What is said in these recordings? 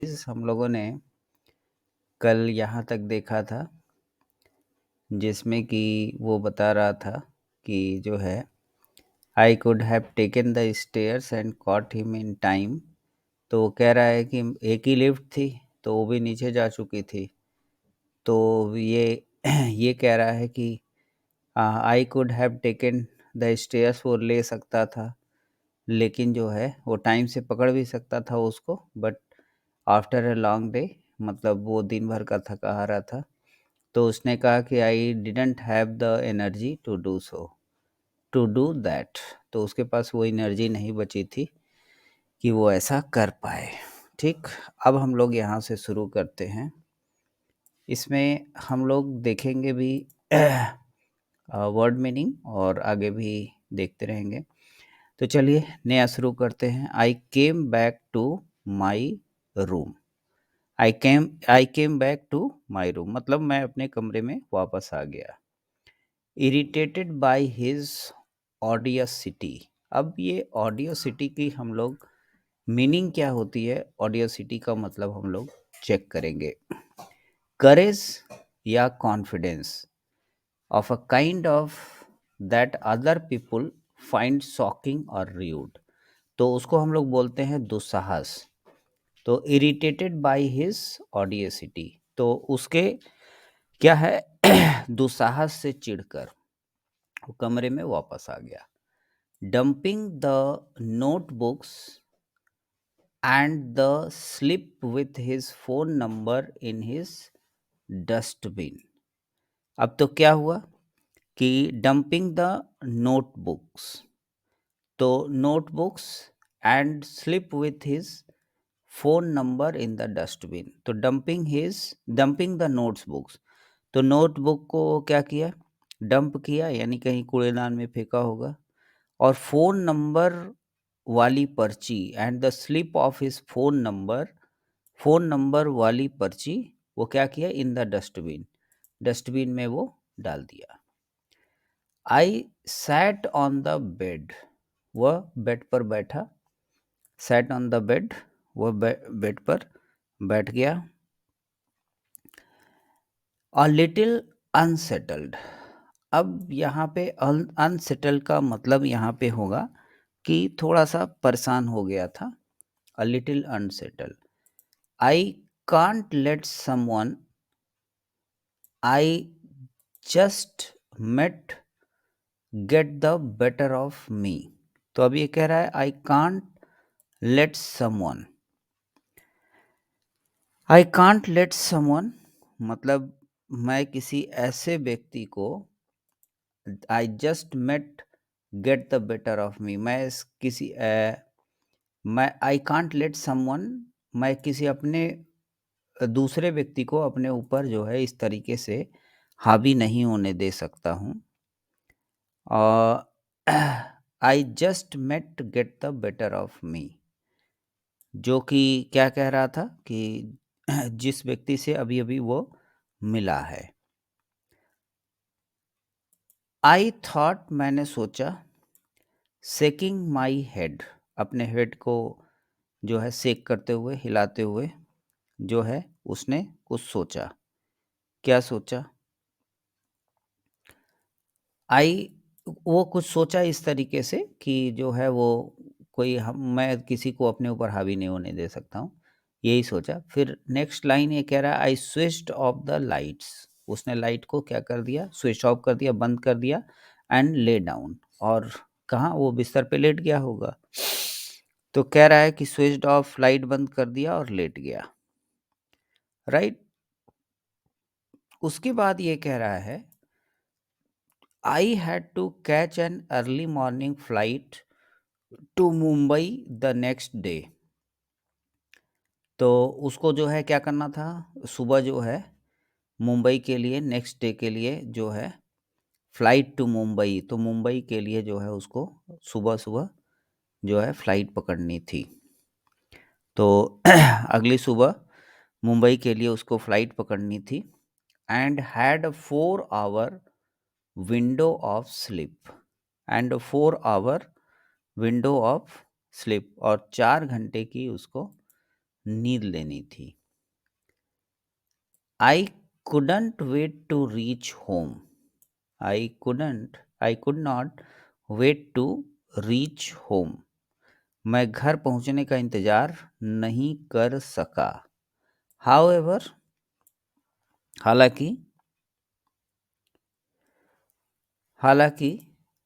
हम लोगों ने कल यहाँ तक देखा था जिसमें कि वो बता रहा था कि जो है I could have taken the stairs and cot him in time. तो वो कह रहा है कि एक ही लिफ्ट थी तो वो भी नीचे जा चुकी थी। तो ये ये कह रहा है कि I could have taken the stairs, वो ले सकता था लेकिन जो है वो टाइम से पकड़ भी सकता था उसको, but after a long day, मतलब वो दिन भर का थका हारा था। तो उसने कहा कि I didn't have the energy to do so, to do that. तो उसके पास वो एनर्जी नहीं बची थी कि वो ऐसा कर पाए। ठीक, अब हम लोग यहाँ से शुरू करते हैं। इसमें हम लोग देखेंगे भी वर्ड मीनिंग और आगे भी देखते रहेंगे। तो चलिए नया शुरू करते हैं। I came back to my room. I came back to my room मतलब मैं अपने कमरे में वापस आ गया। Irritated by his audacity. अब ये ऑडियोसिटी की हम लोग मीनिंग क्या होती है, ऑडियोसिटी का मतलब हम लोग चेक करेंगे। करेज या confidence of a kind of that other people find shocking और रूड, तो उसको हम लोग बोलते हैं दुस्साहस। तो इरिटेटेड बाय हिज ऑडियोसिटी, तो उसके क्या है दुस्साहस से चिढ़कर वो कमरे में वापस आ गया। Dumping the notebooks and the slip with his phone number in his dustbin. अब तो क्या हुआ कि डंपिंग द नोटबुक्स, तो notebooks and slip with his phone number in the dustbin. तो डंपिंग द नोटबुक्स, तो नोटबुक को क्या किया, डंप किया यानी कहीं कूड़ेदान में फेंका होगा। और फ़ोन नंबर वाली पर्ची and the slip of his phone number वाली पर्ची वो क्या किया, इन द डस्टबिन, डस्टबिन में वो डाल दिया। I sat on the bed, वह बेड पर बैठा। सैट ऑन द बेड, वह बेड पर बैठ गया। अ लिटिल अनसेटल्ड, अब यहाँ पे अनसेटल्ड का मतलब यहाँ पे होगा कि थोड़ा सा परेशान हो गया था। A little unsettled. I can't let someone, I just met get the better of me. तो अब ये कह रहा है I can't let someone, I can't let someone मतलब मैं किसी ऐसे व्यक्ति को, I just met get the better of me, मैं आई कांट लेट समवन, मैं किसी अपने दूसरे व्यक्ति को अपने ऊपर जो है इस तरीके से हावी नहीं होने दे सकता हूँ। I just met get the better of me, जो कि क्या कह रहा था कि जिस व्यक्ति से अभी अभी वो मिला है। आई थॉट, मैंने सोचा। शेकिंग माई हेड, अपने हेड को जो है शेक करते हुए, हिलाते हुए जो है उसने कुछ सोचा। क्या सोचा, आई, वो कुछ सोचा इस तरीके से कि जो है वो मैं किसी को अपने ऊपर हावी नहीं होने दे सकता हूँ, यही सोचा। फिर नेक्स्ट लाइन ये कह रहा है I switched off the lights, उसने लाइट को क्या कर दिया, स्विच ऑफ कर दिया, बंद कर दिया। एंड ले डाउन, और कहाँ, वो बिस्तर पे लेट गया होगा। तो कह रहा है कि स्विच्ड ऑफ, लाइट बंद कर दिया और लेट गया, राइट। उसके बाद ये कह रहा है I had to catch an early morning flight to Mumbai the next day. तो उसको जो है क्या करना था, सुबह जो है मुंबई के लिए, नेक्स्ट डे के लिए जो है फ्लाइट टू मुंबई, तो मुंबई के लिए जो है उसको सुबह सुबह जो है फ्लाइट पकड़नी थी। तो अगली सुबह मुंबई के लिए उसको फ्लाइट पकड़नी थी। And had 4 hour window of sleep, and 4 hour window of sleep, और 4 घंटे की उसको नींद लेनी थी। आई couldn't wait to reach home. I could not wait to reach home. मैं घर पहुंचने का इंतजार नहीं कर सका। However, हालांकि हालांकि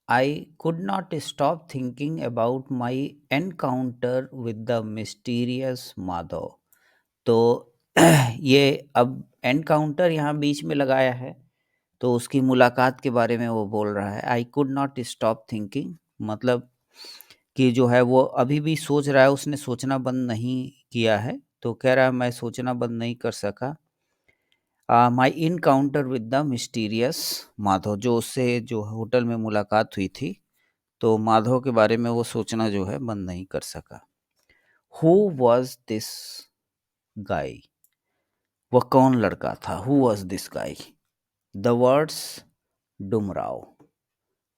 I could not stop thinking about my encounter with the mysterious Madhav. तो ये अब एनकाउंटर यहाँ बीच में लगाया है, तो उसकी मुलाकात के बारे में वो बोल रहा है। I could not stop thinking, मतलब कि जो है वो अभी भी सोच रहा है, उसने सोचना बंद नहीं किया है। तो कह रहा है मैं सोचना बंद नहीं कर सका। My encounter with the mysterious Madhav, जो उससे जो होटल में मुलाकात हुई थी, तो माधव के बारे में वो सोचना जो है बंद नहीं कर सका। हु वॉज दिस गाय, वह कौन लड़का था? Who was this guy? The words Dumraon.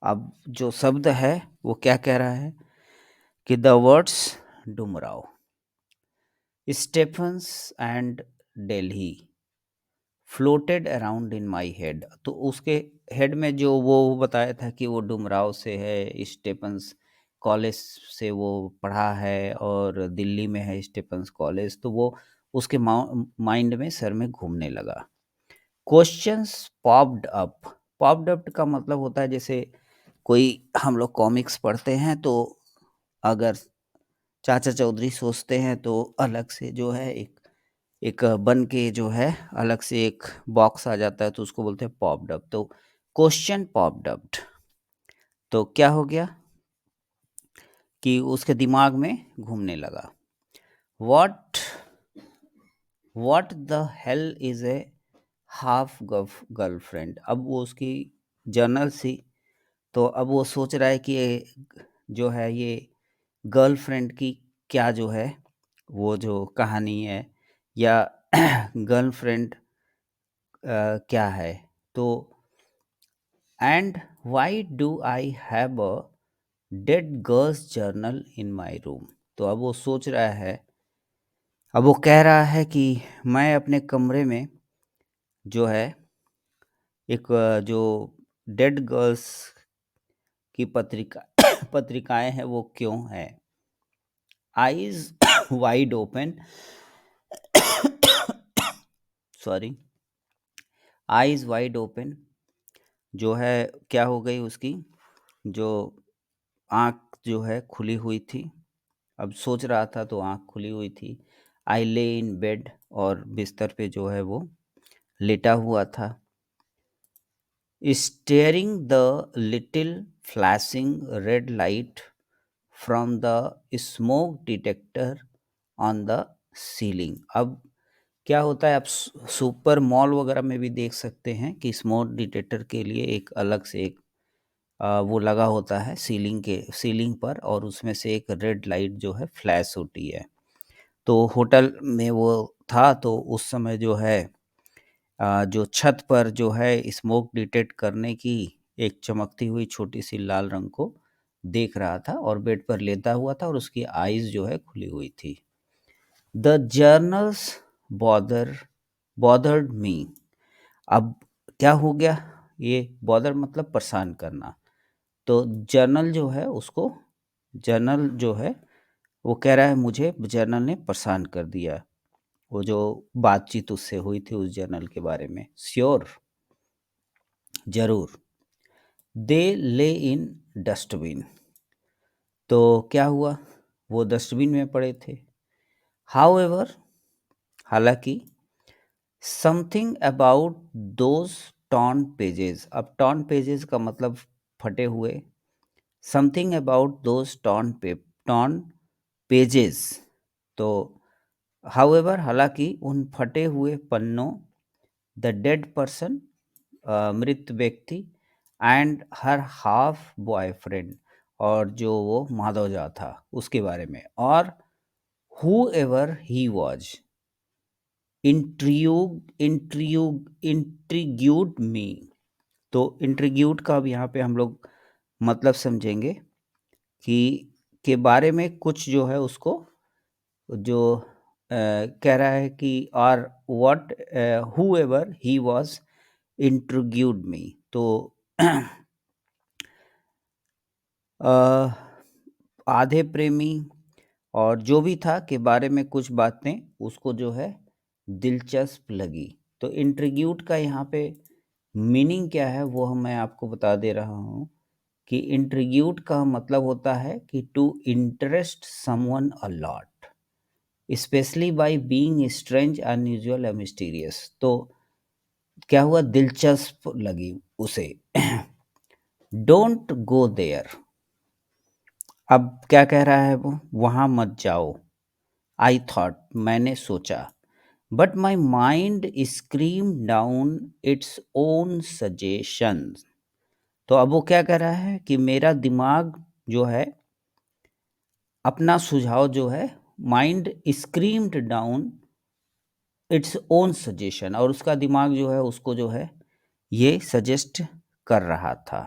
अब जो शब्द है वो क्या कह रहा है कि the words Dumraon, Stefan's and Delhi floated around in my head. तो उसके हेड में जो वो बताया था कि वो डुमराव से है, स्टेफन्स कॉलेज से वो पढ़ा है और दिल्ली में है स्टेफन्स कॉलेज, तो वो उसके माइंड में, सर में घूमने लगा। Questions popped up. Popped up का मतलब होता है जैसे कोई हम लोग कॉमिक्स पढ़ते हैं, तो अगर चाचा चौधरी सोचते हैं तो अलग से जो है एक बन के जो है अलग से एक बॉक्स आ जाता है, तो उसको बोलते हैं पॉप्ड अप। तो क्वेश्चन पॉप्ड अप, तो क्या हो गया कि उसके दिमाग में घूमने लगा। What what the hell is a half girlfriend. अब वो उसकी जर्नल सी, तो अब वो सोच रहा है कि ये जो है ये गर्लफ्रेंड की क्या जो है वो जो कहानी है, या गर्लफ्रेंड क्या है। तो and why do I have a dead girls journal in my room. तो अब वो सोच रहा है, अब वो कह रहा है कि मैं अपने कमरे में जो है एक जो डेड गर्ल्स की पत्रिकाएं हैं वो क्यों है। Eyes wide open, sorry, eyes wide open, जो है क्या हो गई उसकी जो आँख जो है खुली हुई थी। अब सोच रहा था तो आँख खुली हुई थी। आई ले इन बेड, और बिस्तर पे जो है वो लेटा हुआ था। Steering the little flashing red light from the smoke detector on the ceiling. अब क्या होता है, आप सुपर मॉल वगैरह में भी देख सकते हैं कि स्मोक डिटेक्टर के लिए एक अलग से एक वो लगा होता है सीलिंग पर, और उसमें से एक रेड लाइट जो है फ्लैश होती है। तो होटल में वो था, तो उस समय जो है जो छत पर जो है स्मोक डिटेक्ट करने की एक चमकती हुई छोटी सी लाल रंग को देख रहा था, और बेड पर लेटा हुआ था, और उसकी आईज जो है खुली हुई थी। द जर्नल्स बॉदर्ड मी। अब क्या हो गया, ये बॉदर मतलब परेशान करना, तो जर्नल जो है उसको, जर्नल जो है वो कह रहा है मुझे जर्नल ने परेशान कर दिया, वो जो बातचीत उससे हुई थी उस जर्नल के बारे में। श्योर, जरूर। दे ले इन डस्टबिन, तो क्या हुआ, वो डस्टबिन में पड़े थे। हाउएवर, हालांकि, something about those torn pages. अब टॉर्न पेजेस का मतलब फटे हुए। Something about those torn pages, तो हाउएवर, हालांकि उन फटे हुए पन्नों, द डेड पर्सन, मृत व्यक्ति, एंड हर हाफ बॉयफ्रेंड, और जो वो माधवजा था उसके बारे में, और हु एवर ही वॉज, इंट्रीग्यूड मी। तो इंट्रीग्यूड का अब यहाँ पे हम लोग मतलब समझेंगे कि के बारे में कुछ जो है उसको जो कह रहा है कि और what whoever he was introduced me. तो अ, आधे प्रेमी और जो भी था के बारे में कुछ बातें उसको जो है दिलचस्प लगी। तो इंट्रीग्यूट का यहाँ पे मीनिंग क्या है वो मैं आपको बता दे रहा हूँ कि इंट्रीग्यूट का मतलब होता है कि to interest someone a lot, specially by being strange, unusual और मिस्टीरियस। तो क्या हुआ, दिलचस्प लगी उसे। डोंट गो देयर, अब क्या कह रहा है वो, वहां मत जाओ। आई थॉट, मैंने सोचा। But my mind scream down its own suggestion. तो अब वो क्या कह रहा है कि मेरा दिमाग जो है अपना सुझाव जो है, mind screamed down its own suggestion, और उसका दिमाग जो है उसको जो है ये सजेस्ट कर रहा था।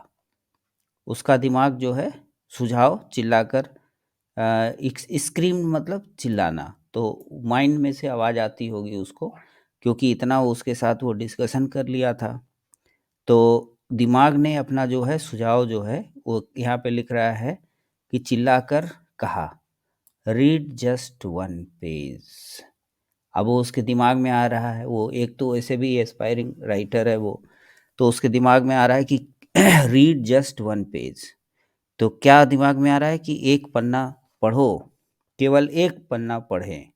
उसका दिमाग जो है सुझाव चिल्लाकर, स्क्रीम मतलब चिल्लाना, तो माइंड में से आवाज़ आती होगी उसको, क्योंकि इतना उसके साथ वो डिस्कशन कर लिया था। तो दिमाग ने अपना जो है सुझाव जो है वो यहाँ पे लिख रहा है कि चिल्लाकर कहा, रीड जस्ट वन पेज। अब वो उसके दिमाग में आ रहा है, वो एक तो वैसे भी एस्पायरिंग राइटर है वो, तो उसके दिमाग में आ रहा है कि रीड जस्ट वन पेज। तो क्या दिमाग में आ रहा है कि एक पन्ना पढ़ो, केवल एक पन्ना पढ़ें।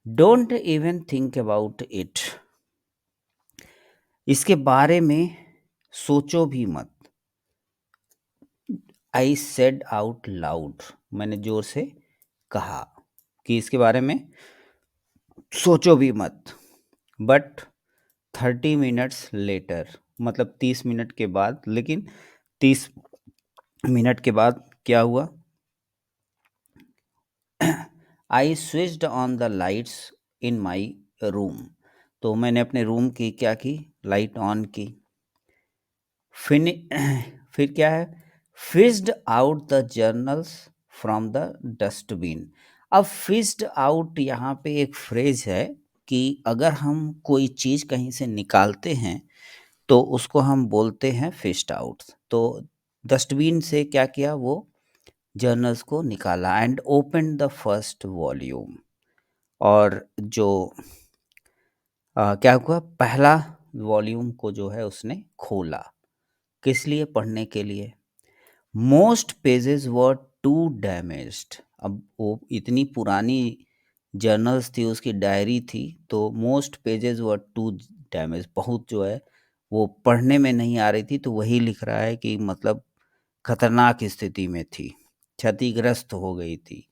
Don't even think about it, इसके बारे में सोचो भी मत। आई सेड आउट लाउड, मैंने जोर से कहा कि इसके बारे में सोचो भी मत। बट 30 मिनट्स लेटर, मतलब 30 मिनट के बाद, लेकिन 30 मिनट के बाद क्या हुआ, I switched on the lights in my room. तो मैंने अपने रूम की क्या की, लाइट ऑन की। फिर फिर क्या है, fished out the journals from the dustbin. अब फिश्ड आउट यहाँ पे एक फ्रेज है कि अगर हम कोई चीज़ कहीं से निकालते हैं तो उसको हम बोलते हैं फिश्ड आउट। तो डस्टबिन से क्या किया, वो जर्नल्स को निकाला। And open the first volume, और जो क्या हुआ, पहला वॉल्यूम को जो है उसने खोला, किस लिए, पढ़ने के लिए। Most pages were too damaged, अब वो इतनी पुरानी जर्नल्स थी, उसकी डायरी थी, तो most pages were too damage, बहुत जो है वो पढ़ने में नहीं आ रही थी। तो वही लिख रहा है कि मतलब खतरनाक स्थिति में थी, क्षतिग्रस्त हो गई थी।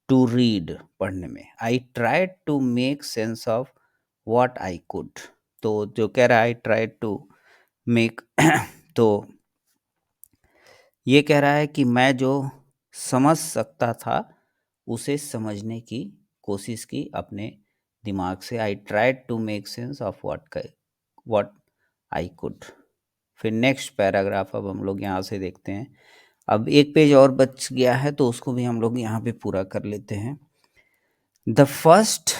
टू रीड, पढ़ने में। I tried to make sense of what I could, तो जो कह रहा है आई ट्राइड टू मेक तो ये कह रहा है कि मैं जो समझ सकता था उसे समझने की कोशिश की अपने दिमाग से। I tried to make sense of what I could. फिर नेक्स्ट पैराग्राफ अब हम लोग यहाँ से देखते हैं। अब एक पेज और बच गया है तो उसको भी हम लोग यहाँ पे पूरा कर लेते हैं। The first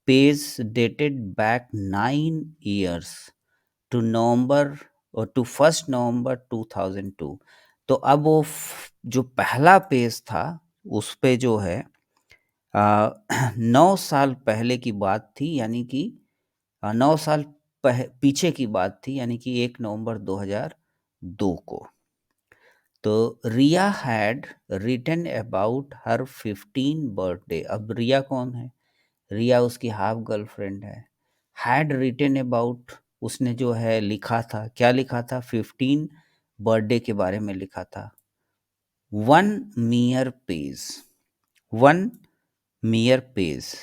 page dated back 9 years to November, और टू 1 नवंबर 2002। तो अब वो जो पहला पेज था उस पे जो है 9 साल पहले की बात थी, यानी कि 9 साल पीछे की बात थी, यानी कि 1 नवंबर 2002 को। तो Riya had written about her 15 birthday. अब रिया कौन है, रिया उसकी हाफ गर्लफ्रेंड है। हैड रिटन अबाउट, उसने जो है लिखा था, क्या लिखा था, 15 बर्थडे के बारे में लिखा था। 1 mere पेज, 1 mere पेज,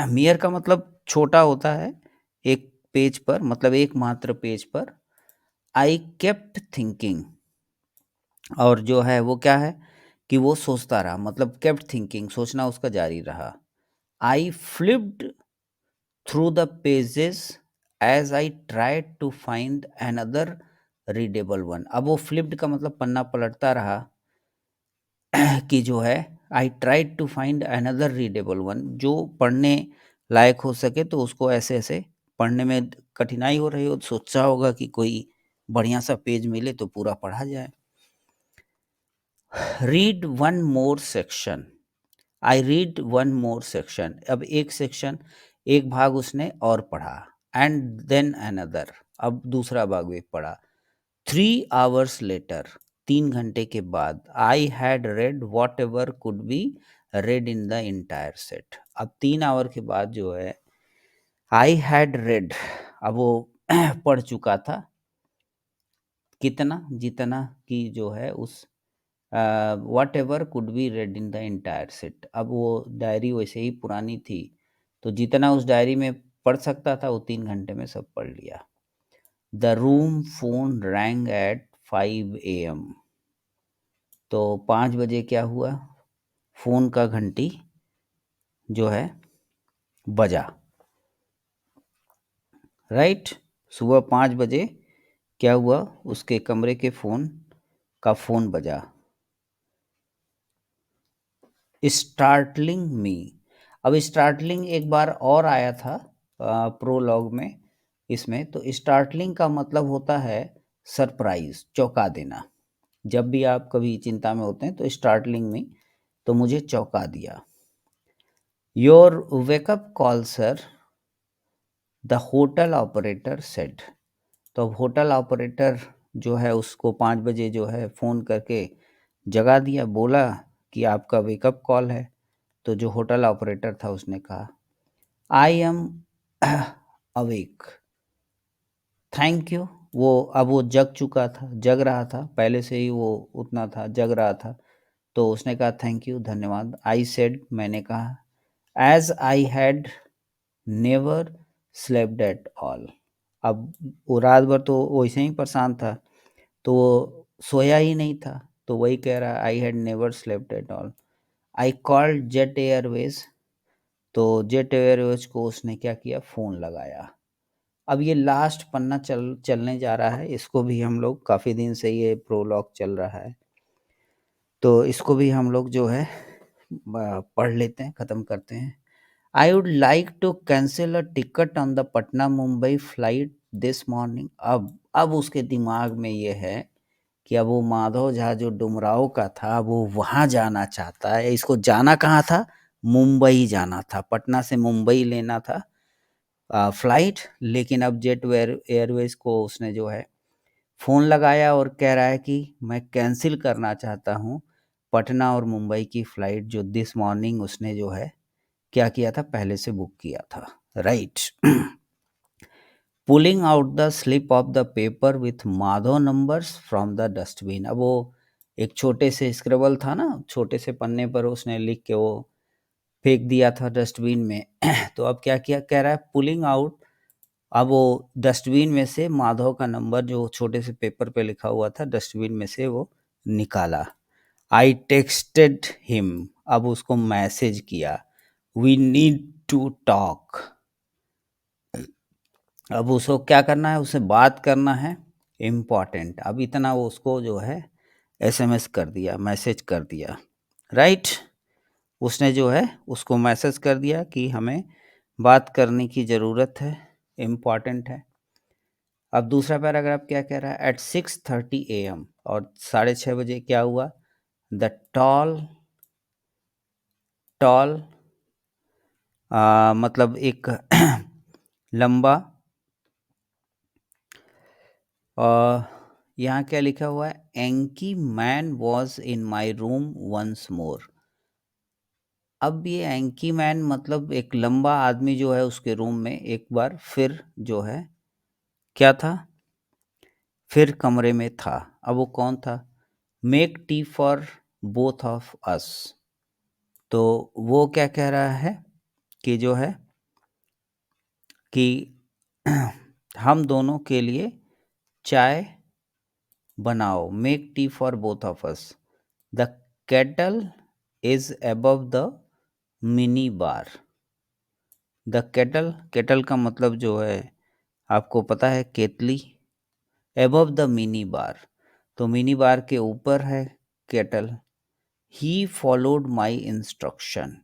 मियर का मतलब छोटा होता है, एक पेज पर, मतलब एक मात्र पेज पर। आई केप्ट थिंकिंग, और जो है वो क्या है कि वो सोचता रहा, मतलब केप्ट थिंकिंग, सोचना उसका जारी रहा। I flipped through the pages as I tried to find another readable one. अब वो फ्लिप्ड का मतलब पन्ना पलटता रहा कि जो है I tried to find another readable one, जो पढ़ने लायक हो सके। तो उसको ऐसे ऐसे पढ़ने में कठिनाई हो रही हो, तो सोचा होगा कि कोई बढ़िया सा पेज मिले तो पूरा पढ़ा जाए। Read one more section, I read one more section. अब एक सेक्शन, एक भाग उसने और पढ़ा। एंड देन अनदर, अब दूसरा भाग भी पढ़ा। 3 hours लेटर, 3 घंटे के बाद, I had read what ever could be red in the entire set. अब 3 आवर के बाद जो है आई हैड रेड, अब वो पढ़ चुका था कितना, जितना कि जो है उस what ever could be red in the entire set. अब वो डायरी वैसे ही पुरानी थी, तो जितना उस डायरी में पढ़ सकता था वो 3 घंटे में सब पढ़ लिया। The room phone rang at 5 AM। तो 5 बजे क्या हुआ, फोन का घंटी जो है बजा। राइट, सुबह 5 बजे क्या हुआ, उसके कमरे के फोन का फोन बजा। स्टार्टलिंग मी, अब स्टार्टलिंग एक बार और आया था प्रोलॉग में इसमें। तो स्टार्टलिंग का मतलब होता है सरप्राइज, चौंका देना। जब भी आप कभी चिंता में होते हैं तो स्टार्टलिंग में, तो मुझे चौंका दिया। Your wake up call sir, the hotel operator said. तो अब होटल ऑपरेटर जो है उसको 5 बजे जो है फ़ोन करके जगा दिया, बोला कि आपका वेकअप कॉल है। तो जो होटल ऑपरेटर था उसने कहा I am awake, thank you. वो अब वो जग चुका था, जग रहा था पहले से ही, वो उतना था, जग रहा था। तो उसने कहा थैंक यू, धन्यवाद। आई सेड, मैंने कहा। As I had never slept at all. अब वो रात भर तो वैसे ही परेशान था, तो वो सोया ही नहीं था। तो वही कह रहा, आई had never slept at all. I called jet Airways. तो जेट एयरवेज को उसने क्या किया, फ़ोन लगाया। अब ये लास्ट पन्ना चलने जा रहा है, इसको भी हम लोग काफ़ी दिन से ये प्रोलॉग चल रहा है, तो इसको भी हम लोग जो है पढ़ लेते हैं, ख़त्म करते हैं। I would like to cancel a ticket on the Patna Mumbai flight this morning. अब उसके दिमाग में ये है कि अब वो माधव झा जो डुमराव का था वो वहाँ जाना चाहता है। इसको जाना कहाँ था, मुंबई जाना था, पटना से मुंबई लेना था फ्लाइट। लेकिन अब जेट एयरवेज को उसने जो है फ़ोन लगाया और कह रहा है कि मैं कैंसिल करना चाहता हूँ पटना और मुंबई की फ़्लाइट, जो दिस मॉर्निंग उसने जो है क्या किया था, पहले से बुक किया था। Right. Pulling out the slip of the paper with Madhav numbers from the dustbin. अब वो एक छोटे से स्क्रिबल था ना, छोटे से पन्ने पर उसने लिख के वो फेंक दिया था डस्टबिन में। तो अब क्या किया, कह रहा है पुलिंग आउट। अब वो डस्टबिन में से माधव का नंबर जो छोटे से पेपर पे लिखा हुआ था, डस्टबिन में से वो निकाला। आई टेक्स्टेड हिम, अब उसको मैसेज किया। We need to talk. अब उसको क्या करना है, उसे बात करना है, इम्पॉर्टेंट। अब इतना वो उसको जो है एसएमएस कर दिया, मैसेज कर दिया। राइट, उसने जो है उसको मैसेज कर दिया कि हमें बात करने की ज़रूरत है, इम्पॉर्टेंट है। अब दूसरा पैराग्राफ क्या कह रहा है, एट 6:30 AM, और 6:30 बजे क्या हुआ, द टॉल टॉल मतलब एक लंबा, यहाँ क्या लिखा हुआ है, anky man was in my room once more. अब ये एंकी मैन मतलब एक लंबा आदमी जो है उसके रूम में एक बार फिर जो है क्या था, फिर कमरे में था। अब वो कौन था, make tea for both of us. तो वो क्या कह रहा है कि जो है कि हम दोनों के लिए चाय बनाओ, make tea for both of us. The kettle is above the mini bar. The kettle, kettle का मतलब जो है आपको पता है, केतली। अबव द मिनी बार, तो मिनी बार के ऊपर है kettle, he followed my instruction.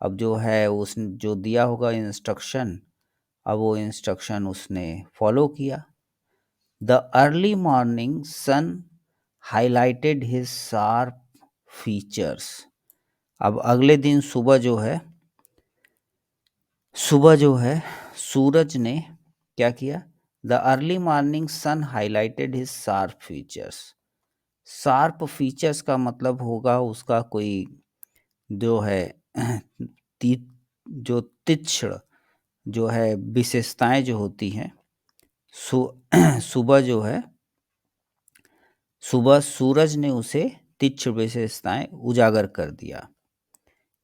अब जो है उसने जो दिया होगा इंस्ट्रक्शन, अब वो इंस्ट्रक्शन उसने फॉलो किया। The early morning sun highlighted his sharp features. अब अगले दिन सुबह जो है सूरज ने क्या किया? The early morning sun highlighted his sharp features. Sharp features का मतलब होगा उसका कोई जो है ती, जो तीक्ष्ण जो है विशेषताएं जो होती हैं। सुबह जो है सुबह सूरज ने उसे तीक्ष्ण विशेषताएं उजागर कर दिया।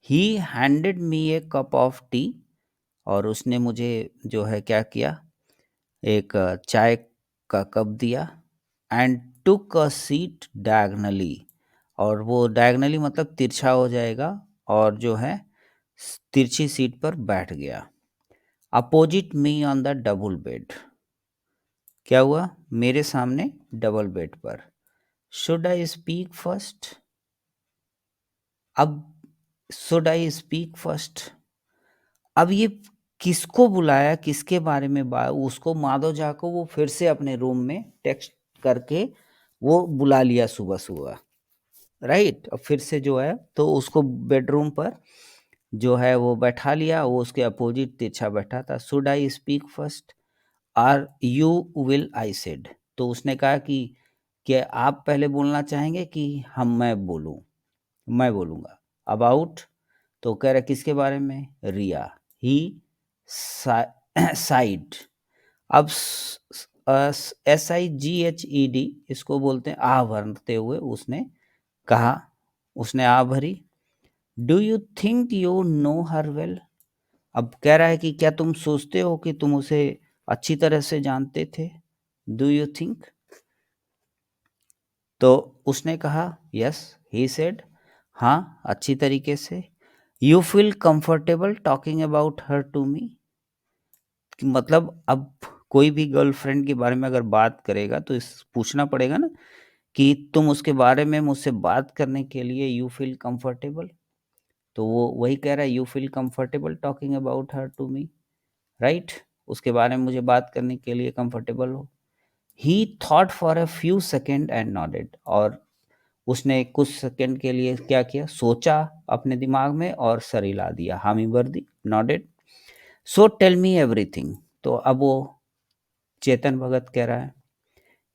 ही handed me A cup of T. और उसने मुझे जो है क्या किया? एक चाय का कप दिया। And took a seat diagonally. और वो डायगनली मतलब तिरछा हो जाएगा, और जो है तिरछी सीट पर बैठ गया। Opposite me on the double bed. क्या हुआ? मेरे सामने डबल बेड पर। Should I speak first? अब शुड आई स्पीक फर्स्ट, अब ये किसको बुलाया, किसके बारे में उसको माधव झा को वो फिर से अपने रूम में टेक्स्ट करके वो बुला लिया सुबह सुबह, राइट। अब फिर से जो है तो उसको बेडरूम पर जो है वो बैठा लिया। वो उसके अपोजिट तिरछा बैठा था। Should I speak first or you will, I said. तो उसने कहा कि क्या आप पहले बोलना चाहेंगे कि मैं बोलूँगा। अबाउट, तो कह रहा किसके बारे में? रिया। ही साइड। अब SIGHED इसको बोलते हैं आह भरते हुए उसने कहा, उसने आह भरी। Do you think you know her well? अब कह रहा है कि क्या तुम सोचते हो कि तुम उसे अच्छी तरह से जानते थे? Do you think? तो उसने कहा यस, ही सेड, हाँ अच्छी तरीके से। You feel comfortable talking about her to me? मतलब अब कोई भी गर्लफ्रेंड के बारे में अगर बात करेगा तो इस पूछना पड़ेगा ना कि तुम उसके बारे में मुझसे बात करने के लिए यू फील कंफर्टेबल। तो वो वही कह रहा है, you feel comfortable talking about her to me, right. उसके बारे में मुझे बात करने के लिए कंफर्टेबल हो। ही thought for a few second and nodded. और उसने कुछ सेकंड के लिए क्या किया? सोचा अपने दिमाग में और सर हिला दिया, हामी भर दी, nodded. So tell me everything. तो अब वो चेतन भगत कह रहा है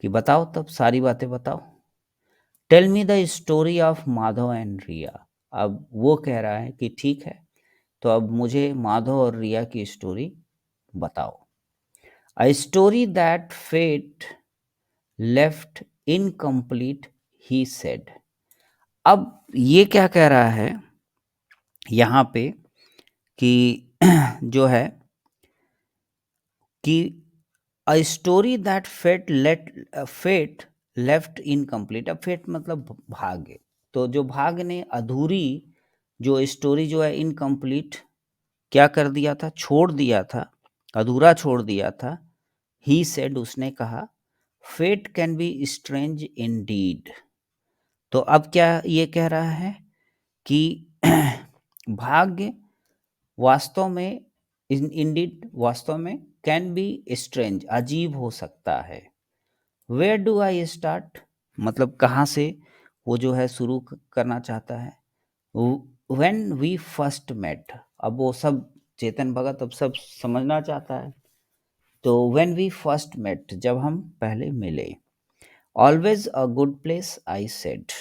कि बताओ, तब सारी बातें बताओ। Tell me the story of Madhav and Riya. अब वो कह रहा है कि ठीक है, तो अब मुझे माधव और रिया की स्टोरी बताओ। A story that fate left incomplete, he said. अब ये क्या कह रहा है यहाँ पे कि जो है कि a story that fate left incomplete. अब फेट मतलब भाग्य। तो जो भाग्य ने अधूरी जो स्टोरी जो है इनकम्प्लीट क्या कर दिया था? छोड़ दिया था, अधूरा छोड़ दिया था। ही सेड, उसने कहा, fate can be strange indeed. तो अब क्या ये कह रहा है कि भाग्य वास्तव में, इंडीड वास्तव में, कैन बी स्ट्रेंज अजीब हो सकता है। वेयर डू आई स्टार्ट, मतलब कहाँ से वो जो है शुरू करना चाहता है। When we first met. अब वो सब चेतन भगत अब सब समझना चाहता है। तो व्हेन वी फर्स्ट मेट, जब हम पहले मिले। Always a good place, I said.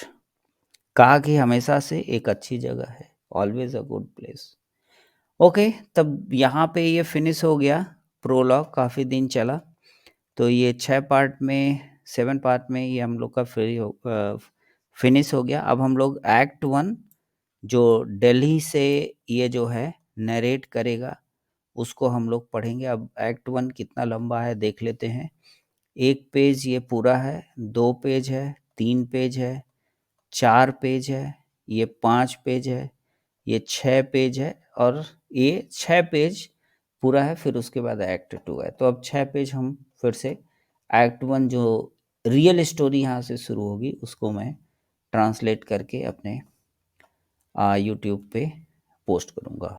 कहा कि हमेशा से एक अच्छी जगह है। Always a good place. Okay, तब यहाँ पे ये फिनिश हो गया प्रोलॉग। काफ़ी दिन चला, तो ये 6 पार्ट में, 7 पार्ट में ये हम लोग का फिनिश हो गया। अब हम लोग एक्ट 1 जो दिल्ली से ये जो है नरेट करेगा उसको हम लोग पढ़ेंगे। अब एक्ट 1 कितना लंबा है देख लेते हैं। 1 पेज ये पूरा है, 2 पेज है, 3 पेज है, 4 पेज है, ये 5 पेज है, ये 6 पेज है, और ये 6 पेज पूरा है। फिर उसके बाद एक्ट 2 है। तो अब 6 पेज हम फिर से एक्ट 1 जो रियल स्टोरी यहाँ से शुरू होगी उसको मैं ट्रांसलेट करके अपने यूट्यूब पे पोस्ट करूँगा।